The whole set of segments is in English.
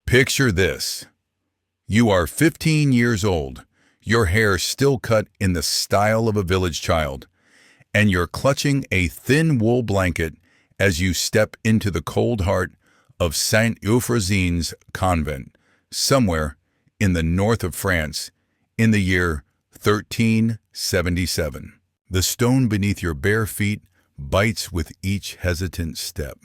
Picture this. You are 15 years old, your hair still cut in the style of a village child, and you're clutching a thin wool blanket as you step into the cold heart of Saint Euphrosyne's convent, somewhere in the north of France, in the year 1377. The stone beneath your bare feet bites with each hesitant step.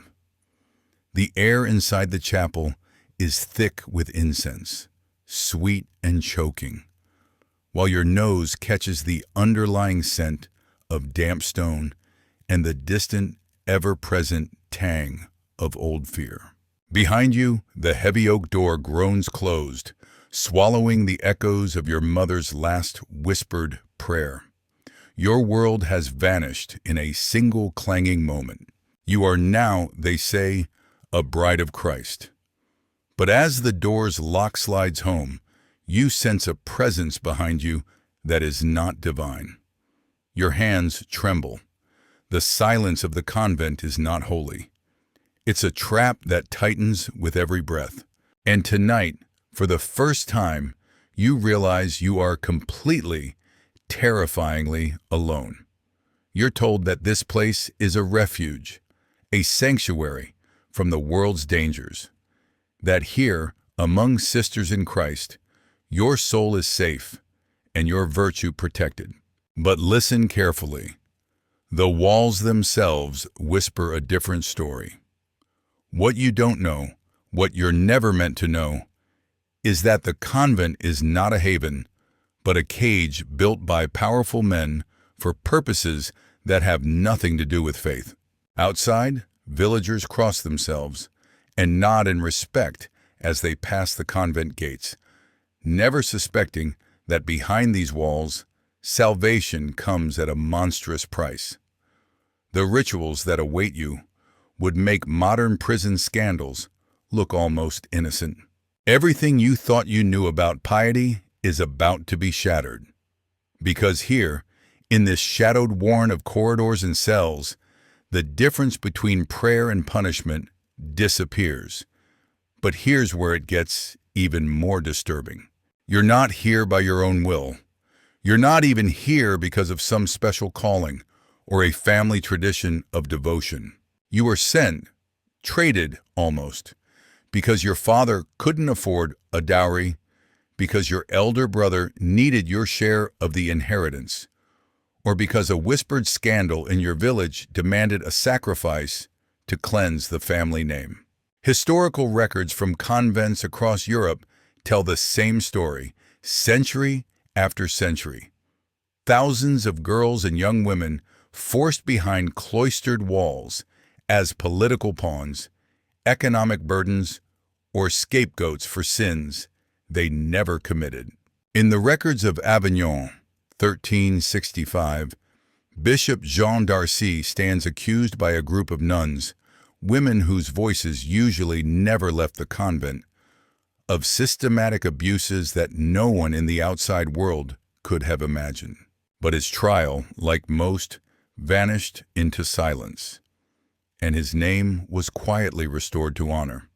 The air inside the chapel is thick with incense, sweet and choking, while your nose catches the underlying scent of damp stone and the distant, ever-present tang of old fear. Behind you, the heavy oak door groans closed, swallowing the echoes of your mother's last whispered prayer. Your world has vanished in a single clanging moment. You are now, they say, a bride of Christ. But as the door's lock slides home, you sense a presence behind you that is not divine. Your hands tremble. The silence of the convent is not holy. It's a trap that tightens with every breath. And tonight, for the first time, you realize you are completely, terrifyingly alone. You're told that this place is a refuge, a sanctuary from the world's dangers. That here, among sisters in Christ, your soul is safe and your virtue protected. But listen carefully. The walls themselves whisper a different story. What you don't know, what you're never meant to know, is that the convent is not a haven, but a cage built by powerful men for purposes that have nothing to do with faith. Outside, villagers cross themselves and nod in respect as they pass the convent gates, never suspecting that behind these walls, salvation comes at a monstrous price. The rituals that await you would make modern prison scandals look almost innocent. Everything you thought you knew about piety is about to be shattered. Because here, in this shadowed warren of corridors and cells, the difference between prayer and punishment disappears. But here's where it gets even more disturbing. You're not here by your own will. You're not even here because of some special calling or a family tradition of devotion. You were sent, traded almost, because your father couldn't afford a dowry, because your elder brother needed your share of the inheritance, or because a whispered scandal in your village demanded a sacrifice to cleanse the family name. Historical records from convents across Europe tell the same story, century after century. Thousands of girls and young women forced behind cloistered walls as political pawns, economic burdens, or scapegoats for sins they never committed. In the records of Avignon, 1365, Bishop Jean d'Arcy stands accused by a group of nuns, women whose voices usually never left the convent, of systematic abuses that no one in the outside world could have imagined. But his trial, like most, vanished into silence, and his name was quietly restored to honor.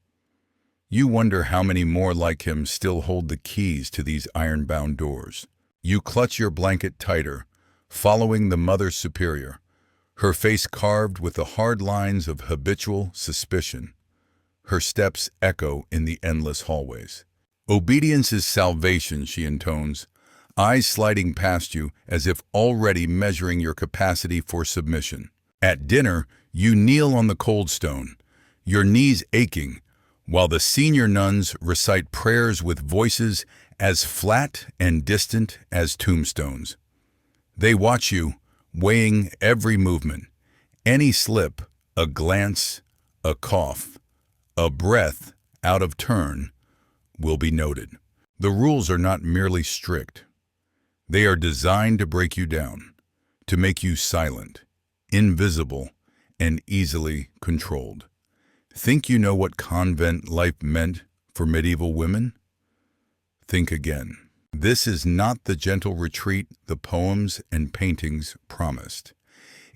You wonder how many more like him still hold the keys to these iron-bound doors. You clutch your blanket tighter, following the Mother Superior, her face carved with the hard lines of habitual suspicion. Her steps echo in the endless hallways. Obedience is salvation, she intones, eyes sliding past you as if already measuring your capacity for submission. At dinner, you kneel on the cold stone, your knees aching, while the senior nuns recite prayers with voices as flat and distant as tombstones. They watch you, weighing every movement. Any slip, a glance, a cough, a breath out of turn will be noted. The rules are not merely strict. They are designed to break you down, to make you silent, invisible, and easily controlled. Think you know what convent life meant for medieval women? Think again. This is not the gentle retreat the poems and paintings promised.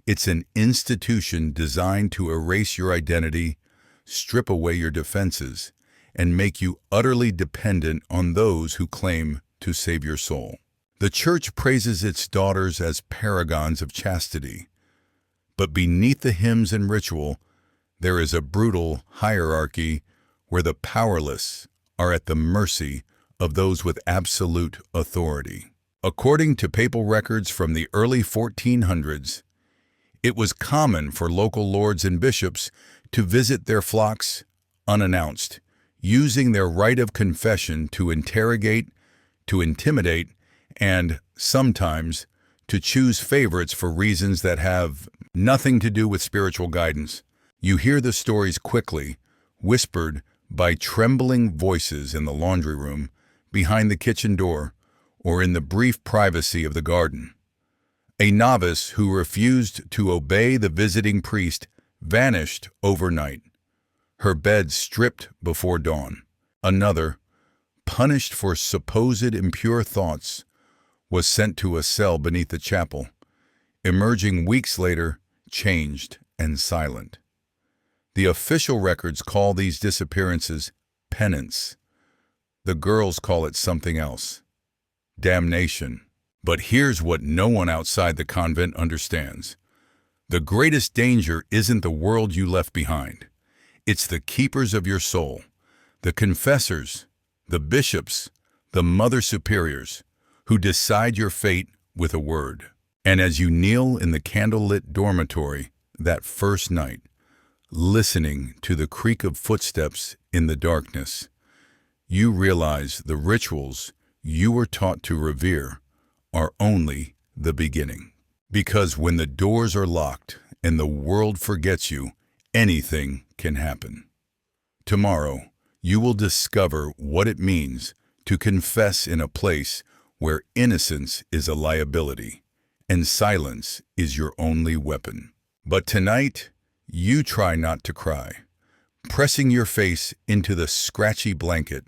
It's an institution designed to erase your identity, strip away your defenses, and make you utterly dependent on those who claim to save your soul. The Church praises its daughters as paragons of chastity, but beneath the hymns and ritual, there is a brutal hierarchy where the powerless are at the mercy of those with absolute authority. According to papal records from the early 1400s, it was common for local lords and bishops to visit their flocks unannounced, using their right of confession to interrogate, to intimidate, and sometimes to choose favorites for reasons that have nothing to do with spiritual guidance. You hear the stories quickly, whispered by trembling voices in the laundry room, behind the kitchen door, or in the brief privacy of the garden. A novice who refused to obey the visiting priest vanished overnight, her bed stripped before dawn. Another, punished for supposed impure thoughts, was sent to a cell beneath the chapel, emerging weeks later, changed and silent. The official records call these disappearances penance. The girls call it something else: damnation. But here's what no one outside the convent understands. The greatest danger isn't the world you left behind. It's the keepers of your soul, the confessors, the bishops, the mother superiors, who decide your fate with a word. And as you kneel in the candlelit dormitory that first night, listening to the creak of footsteps in the darkness, you realize the rituals you were taught to revere are only the beginning. Because when the doors are locked and the world forgets you, anything can happen. Tomorrow, you will discover what it means to confess in a place where innocence is a liability and silence is your only weapon. But tonight, you try not to cry, pressing your face into the scratchy blanket,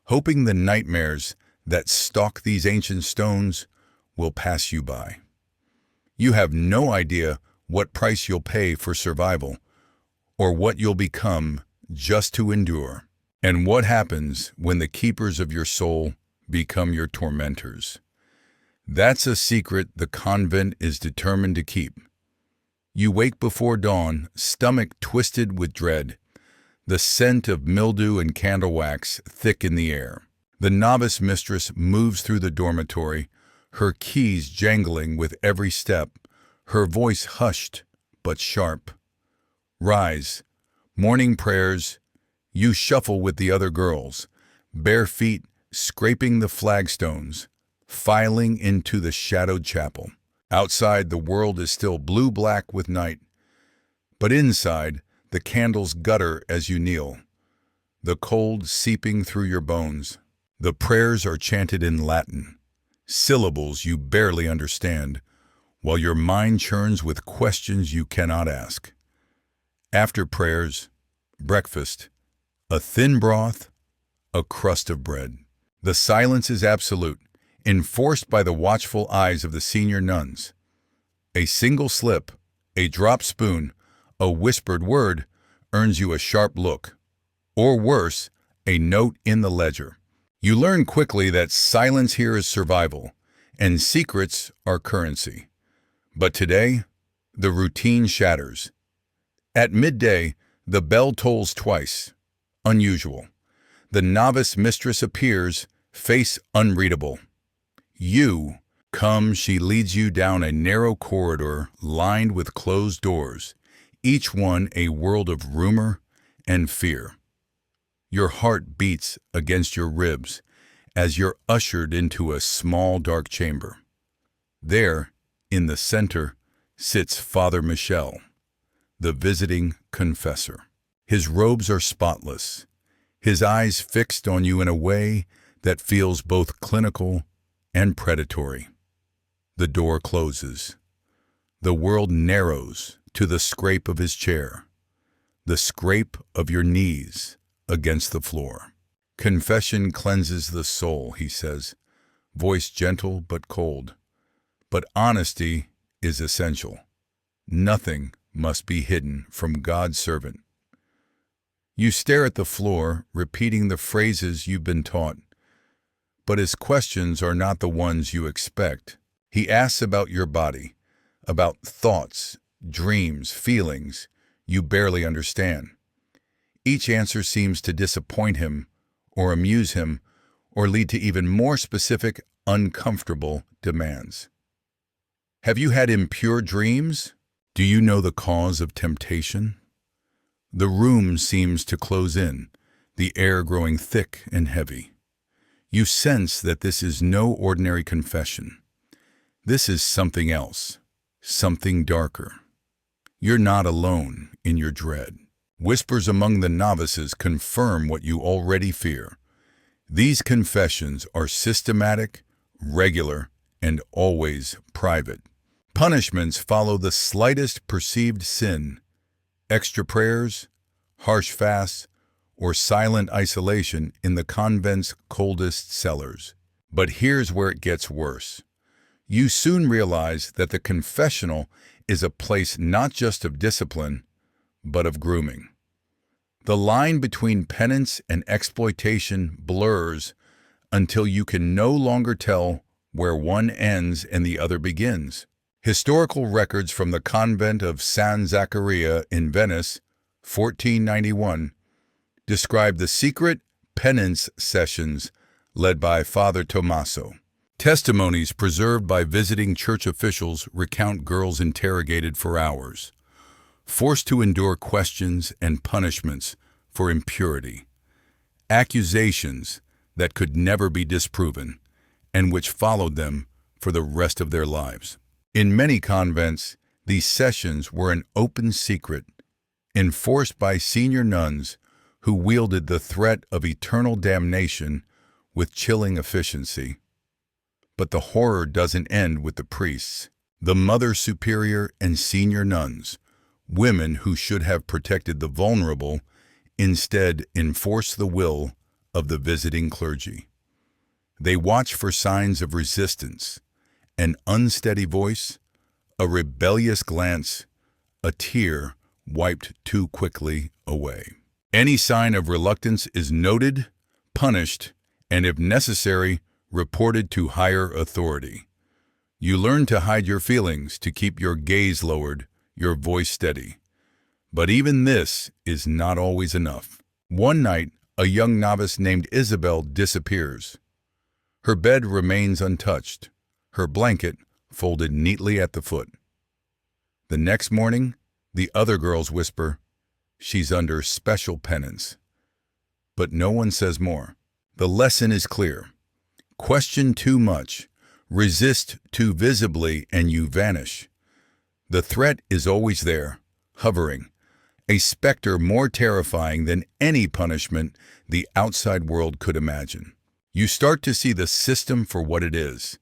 hoping the nightmares that stalk these ancient stones will pass you by. You have no idea what price you'll pay for survival, or what you'll become just to endure. And what happens when the keepers of your soul become your tormentors? That's a secret the convent is determined to keep. You wake before dawn, stomach twisted with dread, the scent of mildew and candle wax thick in the air. The novice mistress moves through the dormitory, her keys jangling with every step, her voice hushed but sharp. Rise, morning prayers. You shuffle with the other girls, bare feet scraping the flagstones, filing into the shadowed chapel. Outside, the world is still blue-black with night, but inside, the candles gutter as you kneel, the cold seeping through your bones. The prayers are chanted in Latin, syllables you barely understand, while your mind churns with questions you cannot ask. After prayers, breakfast, a thin broth, a crust of bread. The silence is absolute, enforced by the watchful eyes of the senior nuns. A single slip, a dropped spoon, a whispered word earns you a sharp look, or worse, a note in the ledger. You learn quickly that silence here is survival, and secrets are currency. But today, the routine shatters. At midday, the bell tolls twice. Unusual. The novice mistress appears, face unreadable. You come, she leads you down a narrow corridor lined with closed doors, each one a world of rumor and fear. Your heart beats against your ribs as you're ushered into a small dark chamber. There, in the center, sits Father Michel, the visiting confessor. His robes are spotless, his eyes fixed on you in a way that feels both clinical and predatory. The door closes. The world narrows to the scrape of his chair, the scrape of your knees against the floor. Confession cleanses the soul, he says, voice gentle but cold. But honesty is essential. Nothing must be hidden from God's servant. You stare at the floor, repeating the phrases you've been taught. But his questions are not the ones you expect. He asks about your body, about thoughts, dreams, feelings you barely understand. Each answer seems to disappoint him, or amuse him, or lead to even more specific, uncomfortable demands. Have you had impure dreams? Do you know the cause of temptation? The room seems to close in, the air growing thick and heavy. You sense that this is no ordinary confession. This is something else, something darker. You're not alone in your dread. Whispers among the novices confirm what you already fear. These confessions are systematic, regular, and always private. Punishments follow the slightest perceived sin. Extra prayers, harsh fasts, or silent isolation in the convent's coldest cellars. But here's where it gets worse. You soon realize that the confessional is a place not just of discipline, but of grooming. The line between penance and exploitation blurs until you can no longer tell where one ends and the other begins. Historical records from the convent of San Zaccaria in Venice, 1491, describe the secret penance sessions led by Father Tommaso. Testimonies preserved by visiting church officials recount girls interrogated for hours, forced to endure questions and punishments for impurity, accusations that could never be disproven, and which followed them for the rest of their lives. In many convents, these sessions were an open secret, enforced by senior nuns who wielded the threat of eternal damnation with chilling efficiency. But the horror doesn't end with the priests. The Mother Superior and senior nuns, women who should have protected the vulnerable, instead enforce the will of the visiting clergy. They watch for signs of resistance, an unsteady voice, a rebellious glance, a tear wiped too quickly away. Any sign of reluctance is noted, punished, and if necessary, reported to higher authority. You learn to hide your feelings, to keep your gaze lowered, your voice steady. But even this is not always enough. One night, a young novice named Isabel disappears. Her bed remains untouched, her blanket folded neatly at the foot. The next morning, the other girls whisper, "She's under special penance." But no one says more. The lesson is clear. Question too much, resist too visibly, and you vanish. The threat is always there, hovering, a specter more terrifying than any punishment the outside world could imagine. You start to see the system for what it is,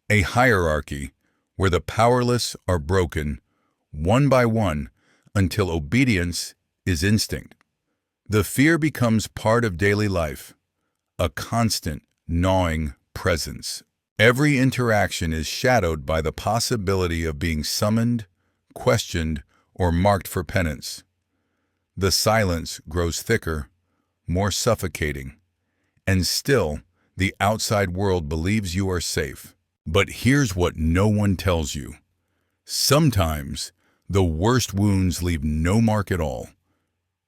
a hierarchy where the powerless are broken, one by one, until obedience is instinct. The fear becomes part of daily life, a constant, gnawing presence. Every interaction is shadowed by the possibility of being summoned, questioned, or marked for penance. The silence grows thicker, more suffocating, and still, the outside world believes you are safe. But here's what no one tells you. Sometimes, the worst wounds leave no mark at all.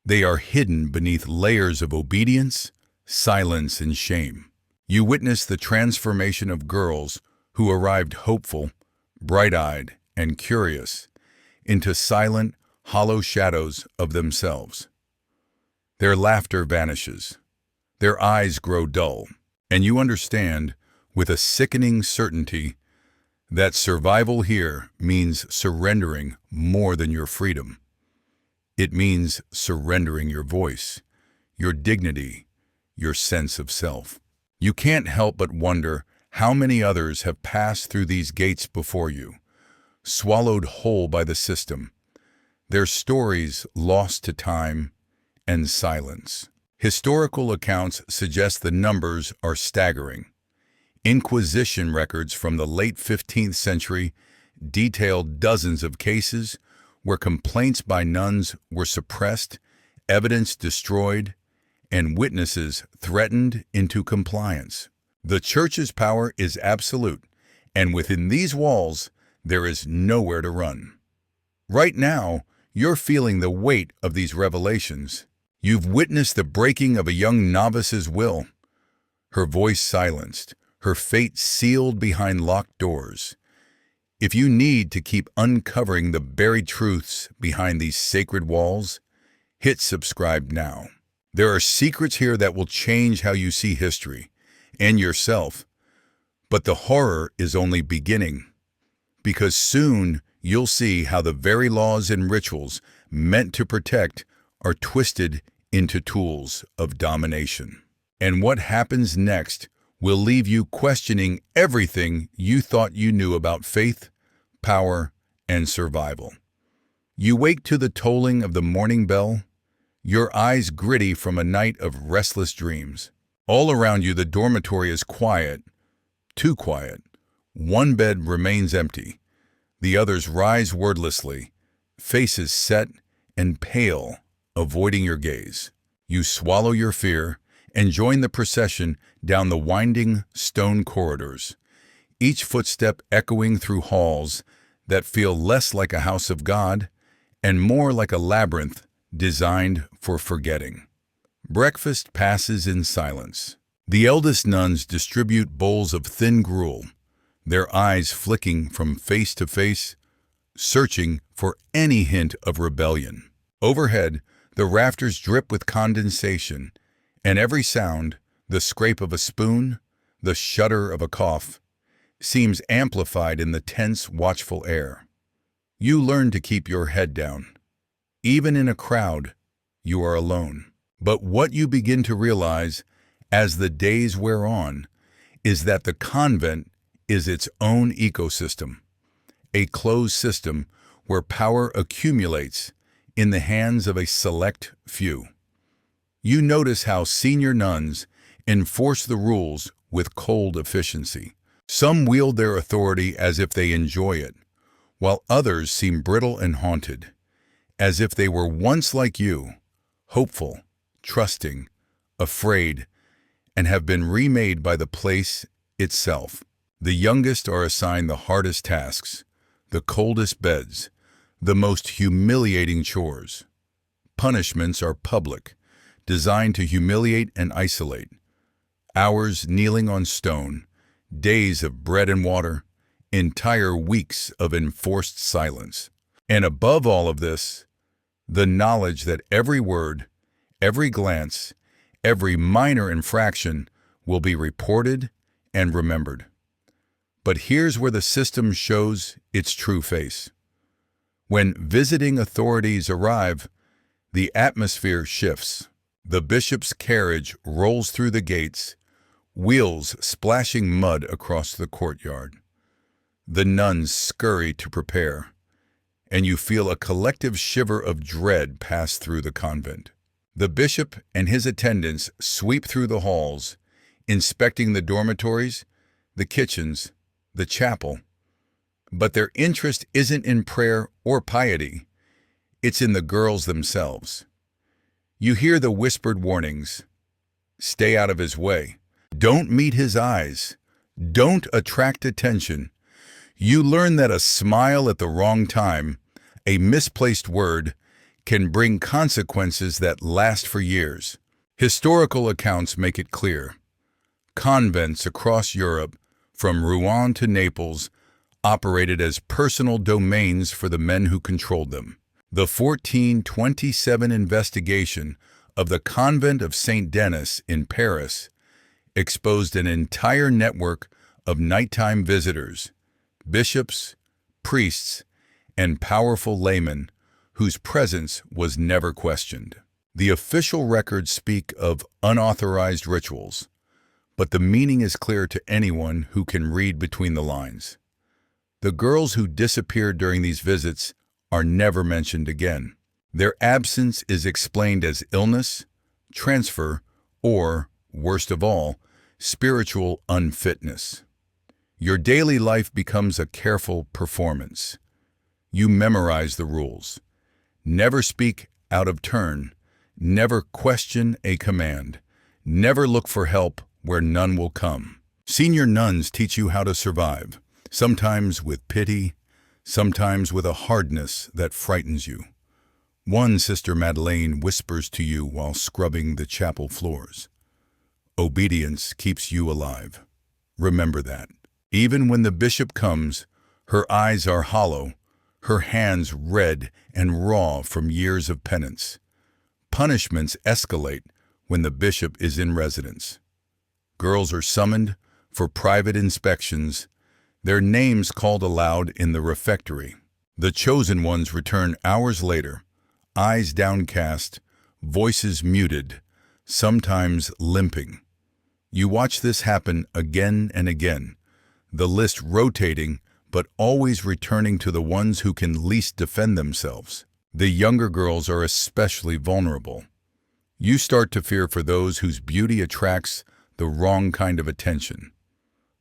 They are hidden beneath layers of obedience, silence, and shame. You witness the transformation of girls who arrived hopeful, bright-eyed, and curious, into silent, hollow shadows of themselves. Their laughter vanishes. Their eyes grow dull, and you understand, with a sickening certainty, that survival here means surrendering more than your freedom. It means surrendering your voice, your dignity, your sense of self. You can't help but wonder how many others have passed through these gates before you, swallowed whole by the system, their stories lost to time and silence. Historical accounts suggest the numbers are staggering. Inquisition records from the late 15th century detail dozens of cases where complaints by nuns were suppressed evidence destroyed, and witnesses threatened into compliance. The church's power is absolute, and within these walls, there is nowhere to run. Right now, you're feeling the weight of these revelations. You've witnessed the breaking of a young novice's will, her voice silenced, her fate sealed behind locked doors. If you need to keep uncovering the buried truths behind these sacred walls, hit subscribe now. There are secrets here that will change how you see history and yourself, but the horror is only beginning, because soon you'll see how the very laws and rituals meant to protect are twisted into tools of domination. And what happens next will leave you questioning everything you thought you knew about faith, power, and survival. You wake to the tolling of the morning bell, your eyes gritty from a night of restless dreams. All around you, the dormitory is quiet, too quiet. One bed remains empty. The others rise wordlessly, faces set and pale, avoiding your gaze. You swallow your fear and join the procession down the winding stone corridors, each footstep echoing through halls that feel less like a house of God and more like a labyrinth designed for forgetting. Breakfast passes in silence. The eldest nuns distribute bowls of thin gruel, their eyes flicking from face to face, searching for any hint of rebellion. Overhead, the rafters drip with condensation, and every sound, the scrape of a spoon, the shudder of a cough, seems amplified in the tense, watchful air. You learn to keep your head down. Even in a crowd, you are alone. But what you begin to realize as the days wear on is that the convent is its own ecosystem, a closed system where power accumulates in the hands of a select few. You notice how senior nuns enforce the rules with cold efficiency. Some wield their authority as if they enjoy it, while others seem brittle and haunted, as if they were once like you, hopeful, trusting, afraid, and have been remade by the place itself. The youngest are assigned the hardest tasks, the coldest beds, the most humiliating chores. Punishments are public, designed to humiliate and isolate. Hours kneeling on stone, days of bread and water, entire weeks of enforced silence. And above all of this, the knowledge that every word, every glance, every minor infraction will be reported and remembered. But here's where the system shows its true face. When visiting authorities arrive, the atmosphere shifts. The bishop's carriage rolls through the gates, wheels splashing mud across the courtyard. The nuns scurry to prepare, and you feel a collective shiver of dread pass through the convent. The bishop and his attendants sweep through the halls, inspecting the dormitories, the kitchens, the chapel. But their interest isn't in prayer or piety. It's in the girls themselves. You hear the whispered warnings. Stay out of his way. Don't meet his eyes. Don't attract attention. You learn that a smile at the wrong time, a misplaced word, can bring consequences that last for years. Historical accounts make it clear. Convents across Europe, from Rouen to Naples, operated as personal domains for the men who controlled them. The 1427 investigation of the convent of Saint Denis in Paris exposed an entire network of nighttime visitors, bishops, priests, and powerful laymen whose presence was never questioned. The official records speak of unauthorized rituals, but the meaning is clear to anyone who can read between the lines. The girls who disappeared during these visits are never mentioned again. Their absence is explained as illness, transfer, or, worst of all, spiritual unfitness. Your daily life becomes a careful performance. You memorize the rules. Never speak out of turn. Never question a command. Never look for help where none will come. Senior nuns teach you how to survive, sometimes with pity, sometimes with a hardness that frightens you. One Sister Madeleine whispers to you while scrubbing the chapel floors. Obedience keeps you alive. Remember that. Even when the bishop comes, her eyes are hollow, her hands red and raw from years of penance. Punishments escalate when the bishop is in residence. Girls are summoned for private inspections, their names called aloud in the refectory. The chosen ones return hours later, eyes downcast, voices muted, sometimes limping. You watch this happen again and again, the list rotating but always returning to the ones who can least defend themselves. The younger girls are especially vulnerable. You start to fear for those whose beauty attracts the wrong kind of attention.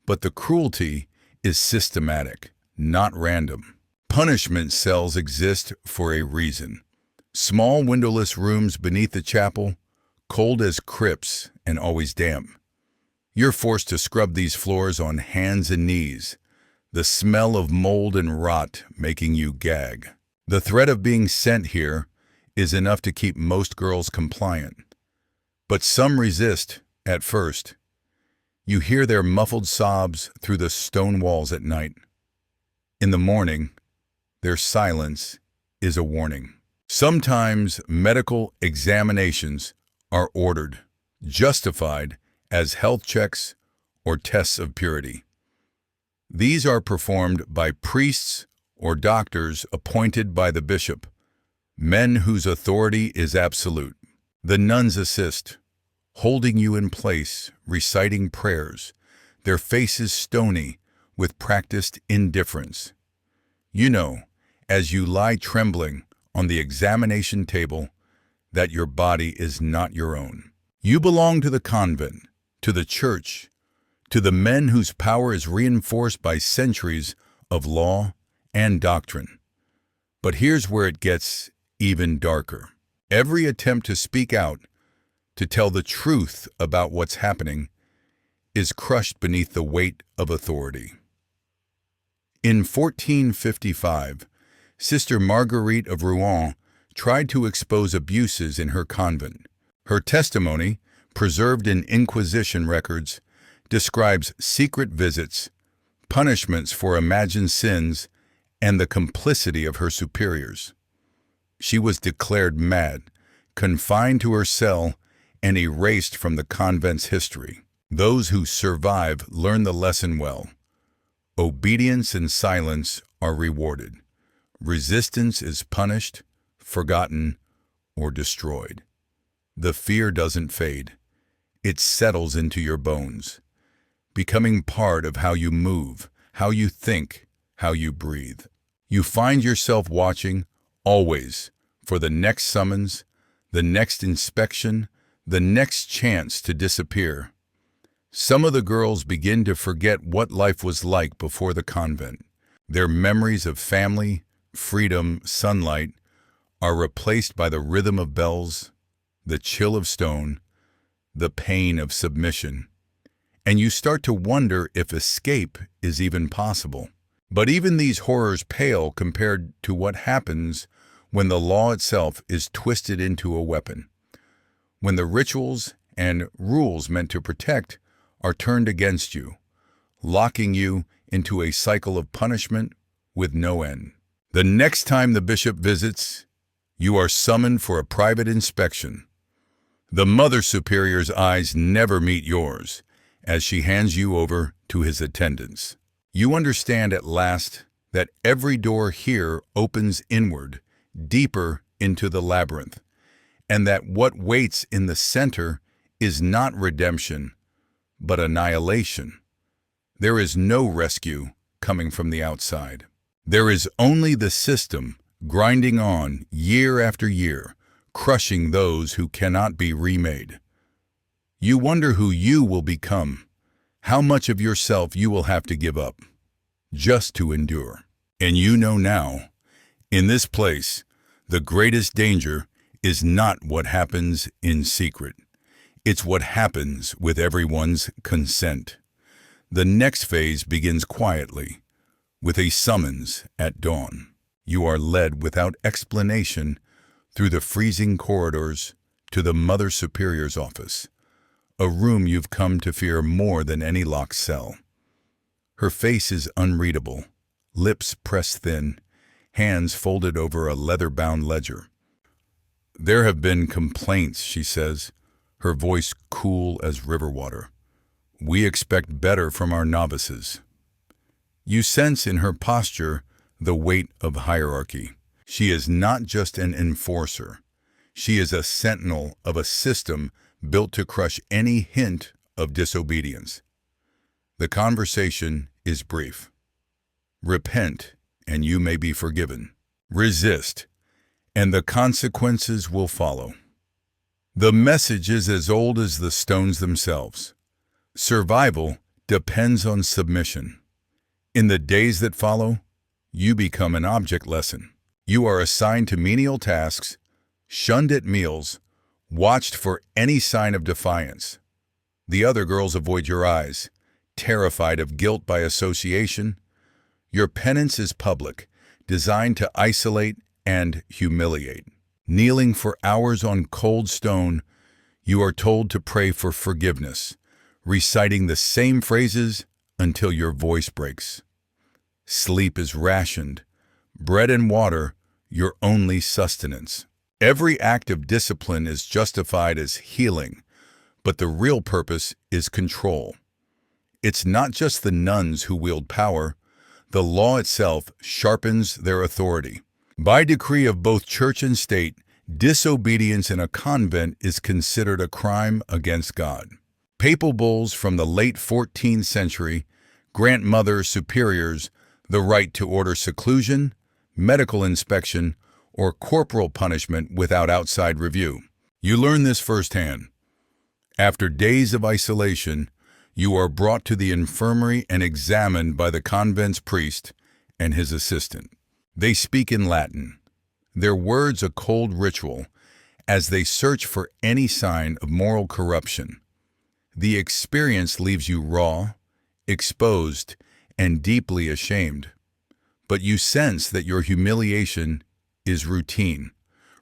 But the cruelty is systematic, not random. Punishment cells exist for a reason. Small windowless rooms beneath the chapel, cold as crypts and always damp. You're forced to scrub these floors on hands and knees, the smell of mold and rot making you gag. The threat of being sent here is enough to keep most girls compliant. But some resist at first. You hear their muffled sobs through the stone walls at night. In the morning, their silence is a warning. Sometimes medical examinations are ordered, justified as health checks or tests of purity. These are performed by priests or doctors appointed by the bishop, men whose authority is absolute. The nuns assist, holding you in place, reciting prayers, their faces stony with practiced indifference. You know, as you lie trembling on the examination table, that your body is not your own. You belong to the convent, to the church, to the men whose power is reinforced by centuries of law and doctrine. But here's where it gets even darker. Every attempt to speak out, to tell the truth about what's happening, is crushed beneath the weight of authority. In 1455, Sister Marguerite of Rouen tried to expose abuses in her convent. Her testimony, preserved in Inquisition records, describes secret visits, punishments for imagined sins, and the complicity of her superiors. She was declared mad, confined to her cell, and erased from the convent's history. Those who survive learn the lesson well. Obedience and silence are rewarded. Resistance is punished, forgotten, or destroyed. The fear doesn't fade. It settles into your bones, becoming part of how you move, how you think, how you breathe. You find yourself watching, always, for the next summons, the next inspection, the next chance to disappear. Some of the girls begin to forget what life was like before the convent. Their memories of family, freedom, sunlight are replaced by the rhythm of bells, the chill of stone, the pain of submission. And you start to wonder if escape is even possible. But even these horrors pale compared to what happens when the law itself is twisted into a weapon, when the rituals and rules meant to protect are turned against you, locking you into a cycle of punishment with no end. The next time the bishop visits, you are summoned for a private inspection. The Mother Superior's eyes never meet yours as she hands you over to his attendants. You understand at last that every door here opens inward, deeper into the labyrinth, and that what waits in the center is not redemption, but annihilation. There is no rescue coming from the outside. There is only the system grinding on year after year, crushing those who cannot be remade. You wonder who you will become, how much of yourself you will have to give up, just to endure. And you know now, in this place, the greatest danger is not what happens in secret. It's what happens with everyone's consent. The next phase begins quietly, with a summons at dawn. You are led without explanation through the freezing corridors to the Mother Superior's office, a room you've come to fear more than any locked cell. Her face is unreadable, lips pressed thin, hands folded over a leather-bound ledger. "There have been complaints," she says, her voice cool as river water. "We expect better from our novices." You sense in her posture the weight of hierarchy. She is not just an enforcer. She is a sentinel of a system built to crush any hint of disobedience. The conversation is brief. Repent, and you may be forgiven. Resist, and the consequences will follow. The message is as old as the stones themselves. Survival depends on submission. In the days that follow, you become an object lesson. You are assigned to menial tasks, shunned at meals, watched for any sign of defiance. The other girls avoid your eyes, terrified of guilt by association. Your penance is public, designed to isolate and humiliate. Kneeling for hours on cold stone, you are told to pray for forgiveness, reciting the same phrases until your voice breaks. Sleep is rationed, bread and water your only sustenance. Every act of discipline is justified as healing, but the real purpose is control. It's not just the nuns who wield power. The law itself sharpens their authority. By decree of both church and state, disobedience in a convent is considered a crime against God. Papal bulls from the late 14th century grant mother superiors the right to order seclusion, medical inspection, or corporal punishment without outside review. You learn this firsthand. After days of isolation, you are brought to the infirmary and examined by the convent's priest and his assistant. They speak in Latin, their words a cold ritual, as they search for any sign of moral corruption. The experience leaves you raw, exposed, and deeply ashamed. But you sense that your humiliation is routine,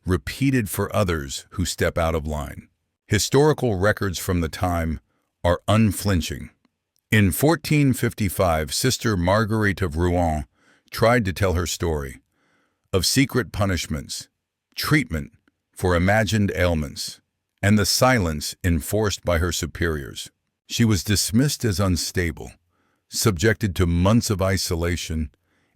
repeated for others who step out of line. Historical records from the time are unflinching. In 1455, Sister Marguerite of Rouen tried to tell her story of secret punishments, treatment for imagined ailments, and the silence enforced by her superiors. She was dismissed as unstable, subjected to months of isolation,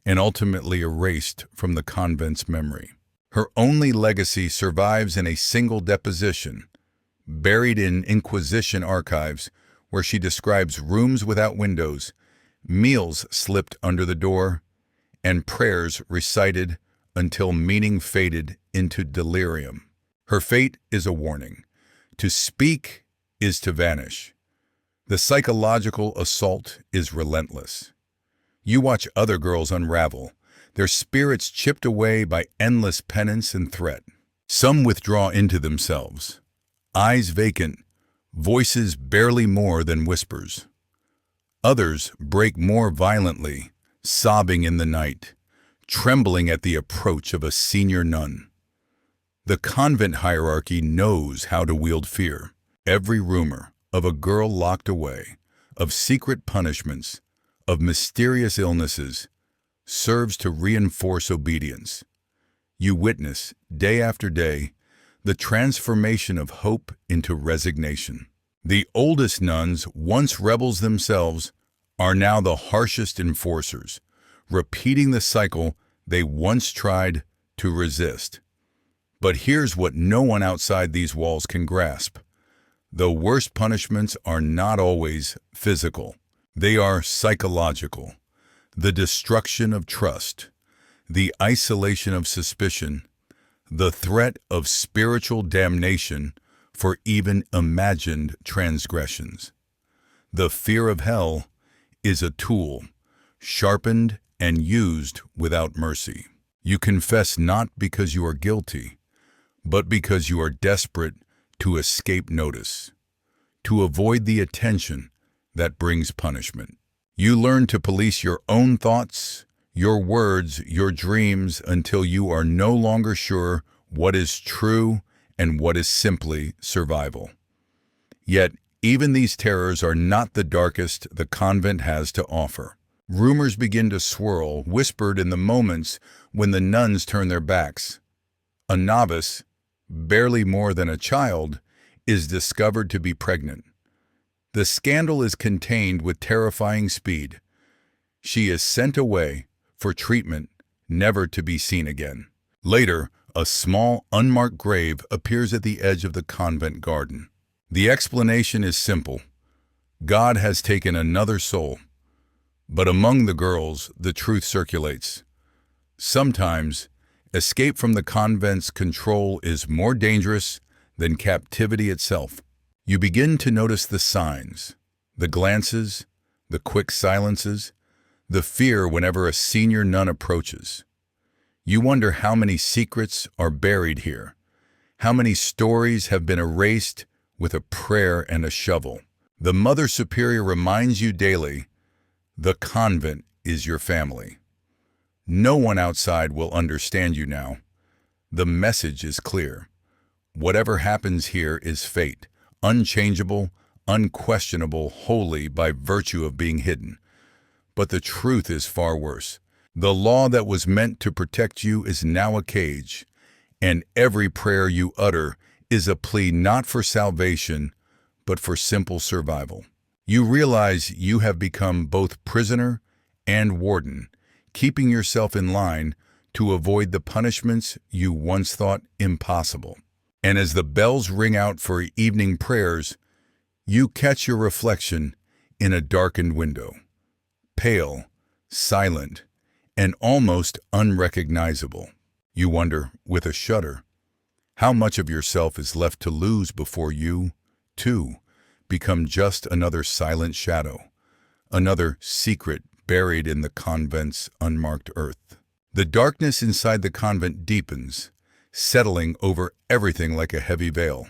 and ultimately erased from the convent's memory. Her only legacy survives in a single deposition, buried in Inquisition archives, where she describes rooms without windows, meals slipped under the door, and prayers recited until meaning faded into delirium. Her fate is a warning. To speak is to vanish. The psychological assault is relentless. You watch other girls unravel, their spirits chipped away by endless penance and threat. Some withdraw into themselves, eyes vacant, voices barely more than whispers. Others break more violently, sobbing in the night, trembling at the approach of a senior nun. The convent hierarchy knows how to wield fear. Every rumor of a girl locked away, of secret punishments, of mysterious illnesses, serves to reinforce obedience. You witness, day after day, the transformation of hope into resignation. The oldest nuns, once rebels themselves, are now the harshest enforcers, repeating the cycle they once tried to resist. But here's what no one outside these walls can grasp. The worst punishments are not always physical. They are psychological. The destruction of trust, the isolation of suspicion, the threat of spiritual damnation for even imagined transgressions. The fear of hell is a tool, sharpened and used without mercy. You confess not because you are guilty, but because you are desperate to escape notice, to avoid the attention that brings punishment. You learn to police your own thoughts, your words, your dreams until you are no longer sure what is true and what is simply survival. Yet, even these terrors are not the darkest the convent has to offer. Rumors begin to swirl, whispered in the moments when the nuns turn their backs. A novice, barely more than a child, is discovered to be pregnant. The scandal is contained with terrifying speed. She is sent away for treatment, never to be seen again. Later, a small, unmarked grave appears at the edge of the convent garden. The explanation is simple. God has taken another soul. But among the girls, the truth circulates. Sometimes, escape from the convent's control is more dangerous than captivity itself. You begin to notice the signs, the glances, the quick silences, the fear whenever a senior nun approaches. You wonder how many secrets are buried here, how many stories have been erased with a prayer and a shovel. The Mother Superior reminds you daily, the convent is your family. No one outside will understand you now. The message is clear. Whatever happens here is fate, unchangeable, unquestionable, wholly by virtue of being hidden. But the truth is far worse. The law that was meant to protect you is now a cage, and every prayer you utter is a plea not for salvation, but for simple survival. You realize you have become both prisoner and warden, keeping yourself in line to avoid the punishments you once thought impossible. And as the bells ring out for evening prayers, you catch your reflection in a darkened window. Pale, silent, and almost unrecognizable. You wonder, with a shudder, how much of yourself is left to lose before you, too, become just another silent shadow, another secret buried in the convent's unmarked earth. The darkness inside the convent deepens, settling over everything like a heavy veil.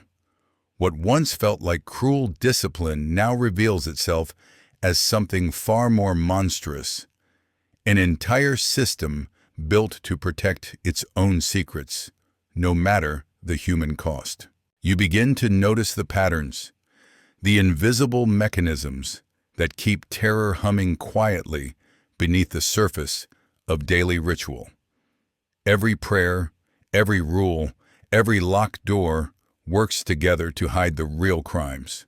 What once felt like cruel discipline now reveals itself as something far more monstrous, an entire system built to protect its own secrets, no matter the human cost. You begin to notice the patterns, the invisible mechanisms that keep terror humming quietly beneath the surface of daily ritual. Every prayer, every rule, every locked door works together to hide the real crimes,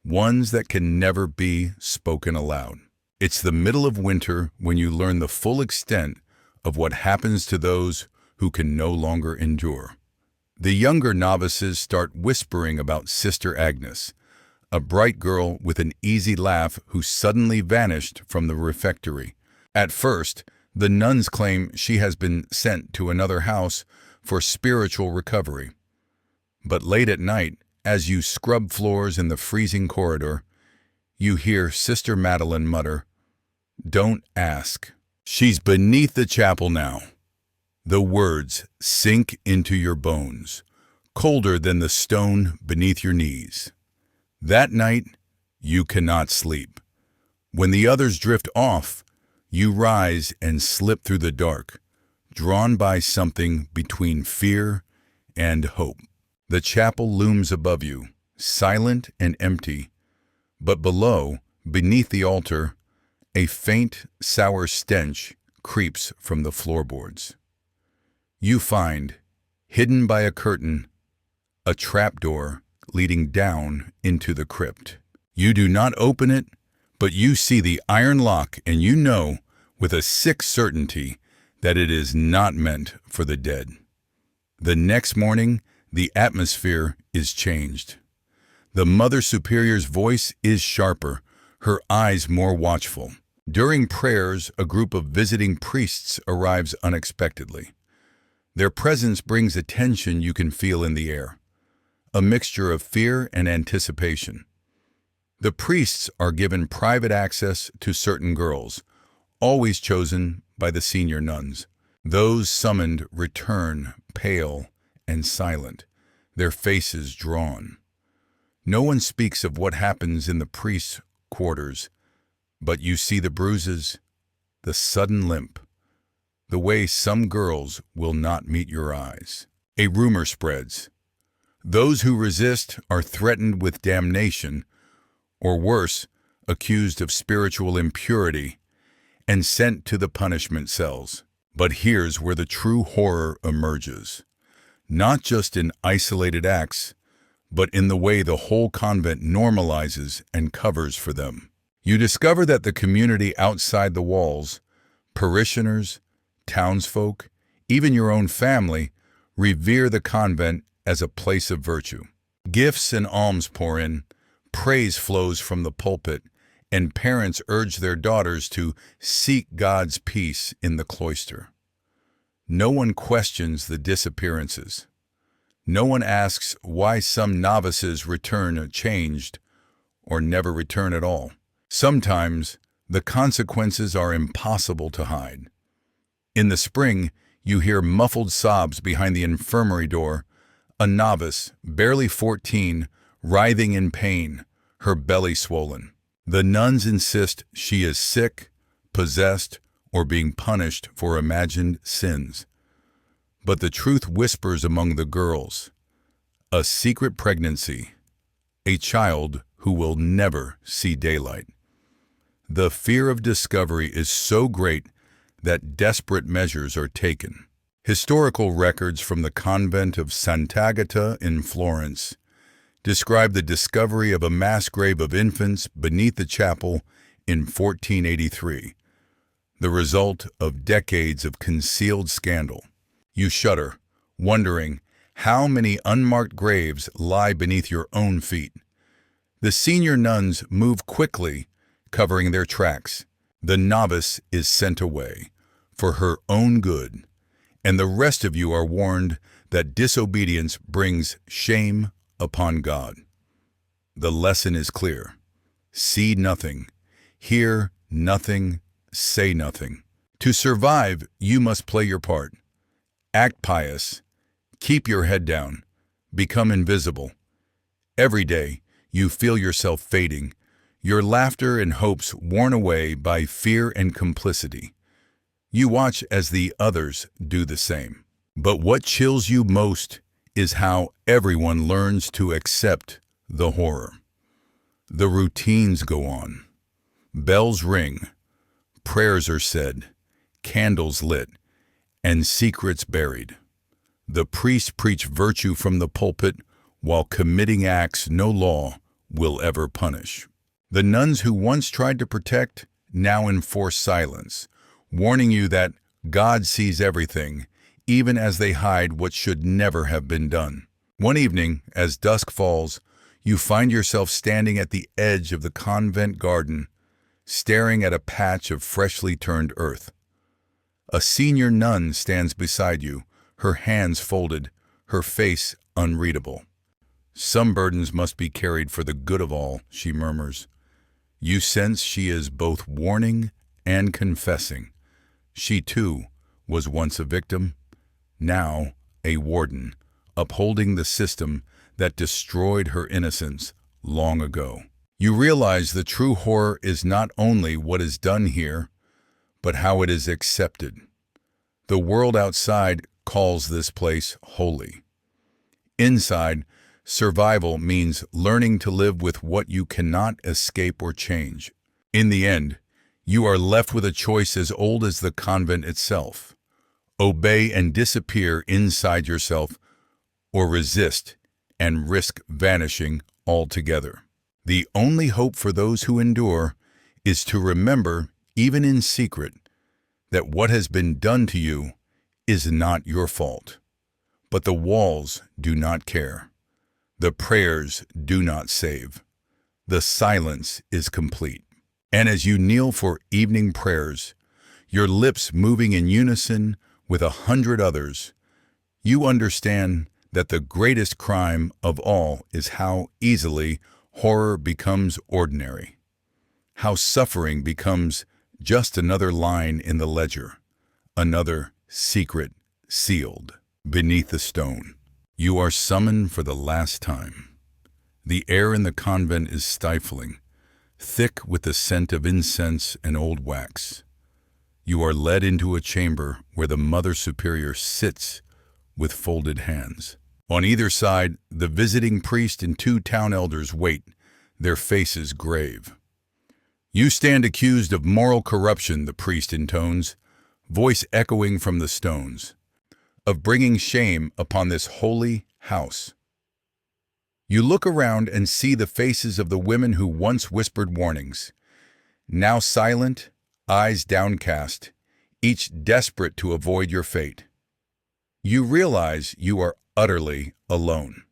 ones that can never be spoken aloud. It's the middle of winter when you learn the full extent of what happens to those who can no longer endure. The younger novices start whispering about Sister Agnes, a bright girl with an easy laugh who suddenly vanished from the refectory. At first, the nuns claim she has been sent to another house for spiritual recovery. But late at night, as you scrub floors in the freezing corridor, you hear Sister Madeline mutter, "Don't ask. She's beneath the chapel now." The words sink into your bones, colder than the stone beneath your knees. That night, you cannot sleep. When the others drift off, you rise and slip through the dark, drawn by something between fear and hope. The chapel looms above you, silent and empty, but below, beneath the altar, a faint, sour stench creeps from the floorboards. You find, hidden by a curtain, a trapdoor leading down into the crypt. You do not open it, but you see the iron lock and you know, with a sick certainty, that it is not meant for the dead. The next morning, the atmosphere is changed. The Mother Superior's voice is sharper, her eyes more watchful. During prayers, a group of visiting priests arrives unexpectedly. Their presence brings a tension you can feel in the air, a mixture of fear and anticipation. The priests are given private access to certain girls, always chosen by the senior nuns. Those summoned return pale and silent, their faces drawn. No one speaks of what happens in the priest's quarters, but you see the bruises, the sudden limp, the way some girls will not meet your eyes. A rumor spreads. Those who resist are threatened with damnation, or worse, accused of spiritual impurity and sent to the punishment cells. But here's where the true horror emerges. Not just in isolated acts, but in the way the whole convent normalizes and covers for them. You discover that the community outside the walls, parishioners, townsfolk, even your own family, revere the convent as a place of virtue. Gifts and alms pour in, praise flows from the pulpit, and parents urge their daughters to seek God's peace in the cloister. No one questions the disappearances. No one asks why some novices return changed or never return at all. Sometimes the consequences are impossible to hide. In the spring, you hear muffled sobs behind the infirmary door, a novice, barely 14, writhing in pain, her belly swollen. The nuns insist she is sick, possessed, or being punished for imagined sins. But the truth whispers among the girls. A secret pregnancy. A child who will never see daylight. The fear of discovery is so great that desperate measures are taken. Historical records from the convent of Sant'Agata in Florence describe the discovery of a mass grave of infants beneath the chapel in 1483, the result of decades of concealed scandal. You shudder, wondering how many unmarked graves lie beneath your own feet. The senior nuns move quickly, covering their tracks. The novice is sent away for her own good, and the rest of you are warned that disobedience brings shame upon God. The lesson is clear. See nothing, hear nothing, say nothing. To survive, you must play your part. Act pious, keep your head down, become invisible. Every day, you feel yourself fading, your laughter and hopes worn away by fear and complicity. You watch as the others do the same. But what chills you most is how everyone learns to accept the horror. The routines go on. Bells ring, prayers are said, candles lit, and secrets buried. The priests preach virtue from the pulpit while committing acts no law will ever punish. The nuns who once tried to protect now enforce silence, warning you that God sees everything, even as they hide what should never have been done. One evening, as dusk falls, you find yourself standing at the edge of the convent garden, staring at a patch of freshly turned earth. A senior nun stands beside you, her hands folded, her face unreadable. Some burdens must be carried for the good of all, she murmurs. You sense she is both warning and confessing. She, too, was once a victim, now a warden, upholding the system that destroyed her innocence long ago. You realize the true horror is not only what is done here, but how it is accepted. The world outside calls this place holy. Inside, survival means learning to live with what you cannot escape or change. In the end, you are left with a choice as old as the convent itself. Obey and disappear inside yourself, or resist and risk vanishing altogether. The only hope for those who endure is to remember, even in secret, that what has been done to you is not your fault. But the walls do not care. The prayers do not save. The silence is complete. And as you kneel for evening prayers, your lips moving in unison with 100 others, you understand that the greatest crime of all is how easily horror becomes ordinary, how suffering becomes just another line in the ledger, another secret sealed beneath the stone. You are summoned for the last time. The air in the convent is stifling, thick with the scent of incense and old wax. You are led into a chamber where the Mother Superior sits with folded hands. On either side, the visiting priest and 2 town elders wait, their faces grave. You stand accused of moral corruption, the priest intones, voice echoing from the stones, of bringing shame upon this holy house. You look around and see the faces of the women who once whispered warnings, now silent, eyes downcast, each desperate to avoid your fate. You realize you are utterly alone.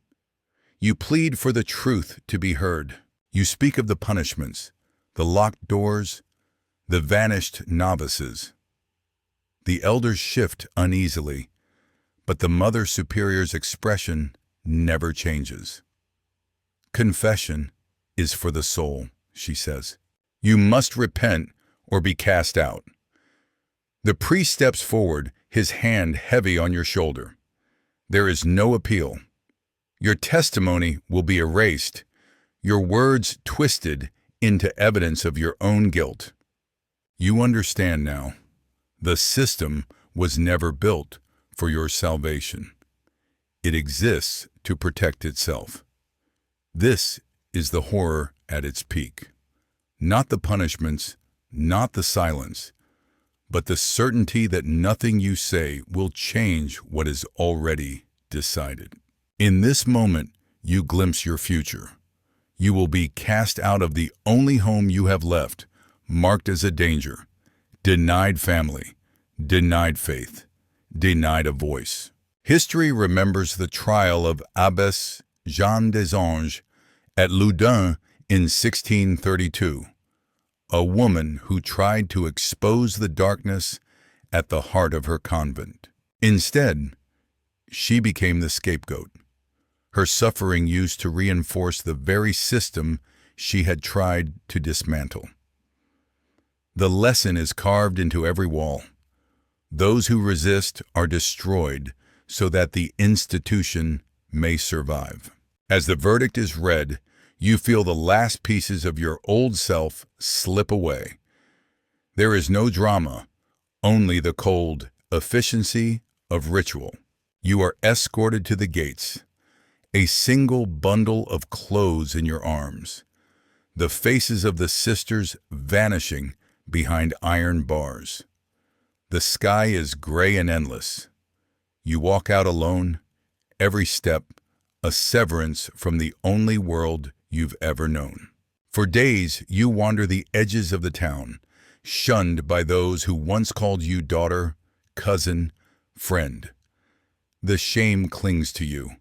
You plead for the truth to be heard. You speak of the punishments, the locked doors, the vanished novices. The elders shift uneasily, but the Mother Superior's expression never changes. Confession is for the soul, she says. You must repent or be cast out. The priest steps forward, his hand heavy on your shoulder. There is no appeal. Your testimony will be erased, your words twisted into evidence of your own guilt. You understand now. The system was never built for your salvation. It exists to protect itself. This is the horror at its peak. Not the punishments, not the silence, but the certainty that nothing you say will change what is already decided. In this moment, you glimpse your future. You will be cast out of the only home you have left, marked as a danger, denied family, denied faith, denied a voice. History remembers the trial of Abbess Jeanne des Anges at Loudun in 1632, a woman who tried to expose the darkness at the heart of her convent. Instead, she became the scapegoat, her suffering used to reinforce the very system she had tried to dismantle. The lesson is carved into every wall. Those who resist are destroyed so that the institution may survive. As the verdict is read, you feel the last pieces of your old self slip away. There is no drama, only the cold efficiency of ritual. You are escorted to the gates, a single bundle of clothes in your arms, the faces of the sisters vanishing behind iron bars. The sky is gray and endless. You walk out alone, every step a severance from the only world you've ever known. For days, you wander the edges of the town, shunned by those who once called you daughter, cousin, friend. The shame clings to you,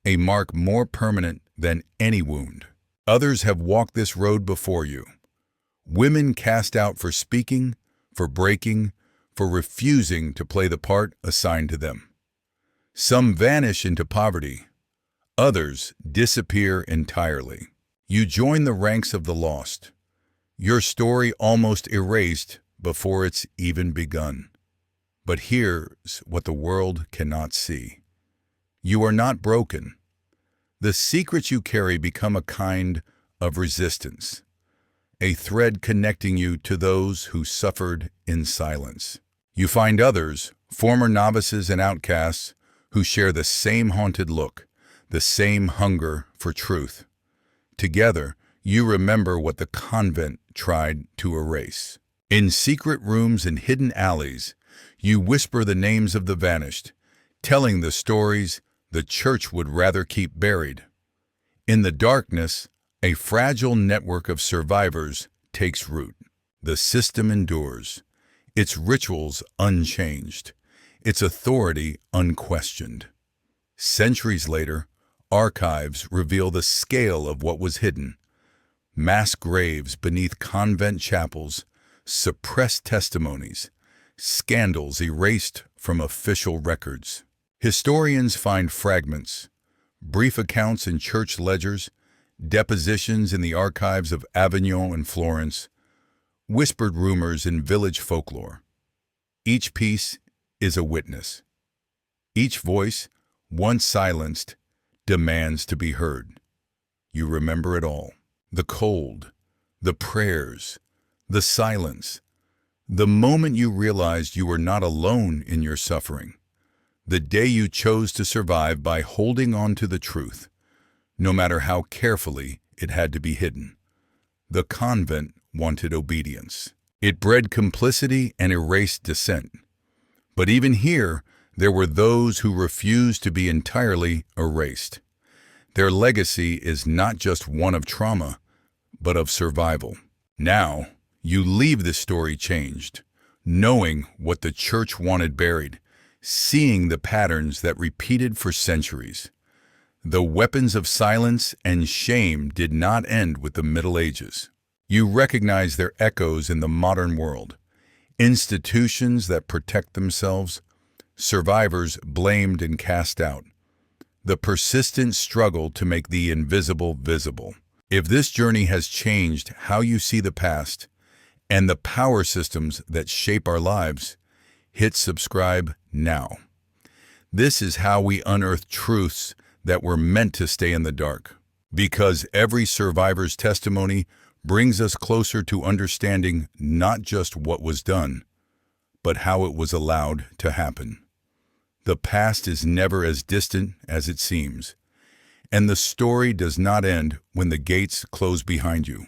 a mark more permanent than any wound. Others have walked this road before you. Women cast out for speaking, for breaking, for refusing to play the part assigned to them. Some vanish into poverty. Others disappear entirely. You join the ranks of the lost, your story almost erased before it's even begun. But here's what the world cannot see. You are not broken. The secrets you carry become a kind of resistance, a thread connecting you to those who suffered in silence. You find others, former novices and outcasts, who share the same haunted look, the same hunger for truth. Together, you remember what the convent tried to erase. In secret rooms and hidden alleys, you whisper the names of the vanished, telling the stories the church would rather keep buried. In the darkness, a fragile network of survivors takes root. The system endures, its rituals unchanged, its authority unquestioned. Centuries later, archives reveal the scale of what was hidden. Mass graves beneath convent chapels, suppressed testimonies, scandals erased from official records. Historians find fragments, brief accounts in church ledgers, depositions in the archives of Avignon and Florence, whispered rumors in village folklore. Each piece is a witness. Each voice once silenced, demands to be heard. You remember it all. The cold, the prayers, the silence, the moment you realized you were not alone in your suffering, the day you chose to survive by holding on to the truth, no matter how carefully it had to be hidden. The convent wanted obedience. It bred complicity and erased dissent. But even here, there were those who refused to be entirely erased. Their legacy is not just one of trauma, but of survival. Now, you leave this story changed, knowing what the church wanted buried, seeing the patterns that repeated for centuries. The weapons of silence and shame did not end with the Middle Ages. You recognize their echoes in the modern world. Institutions that protect themselves, survivors blamed and cast out. The persistent struggle to make the invisible visible. If this journey has changed how you see the past and the power systems that shape our lives, hit subscribe now. This is how we unearth truths that were meant to stay in the dark. Because every survivor's testimony brings us closer to understanding not just what was done, but how it was allowed to happen. The past is never as distant as it seems, and the story does not end when the gates close behind you.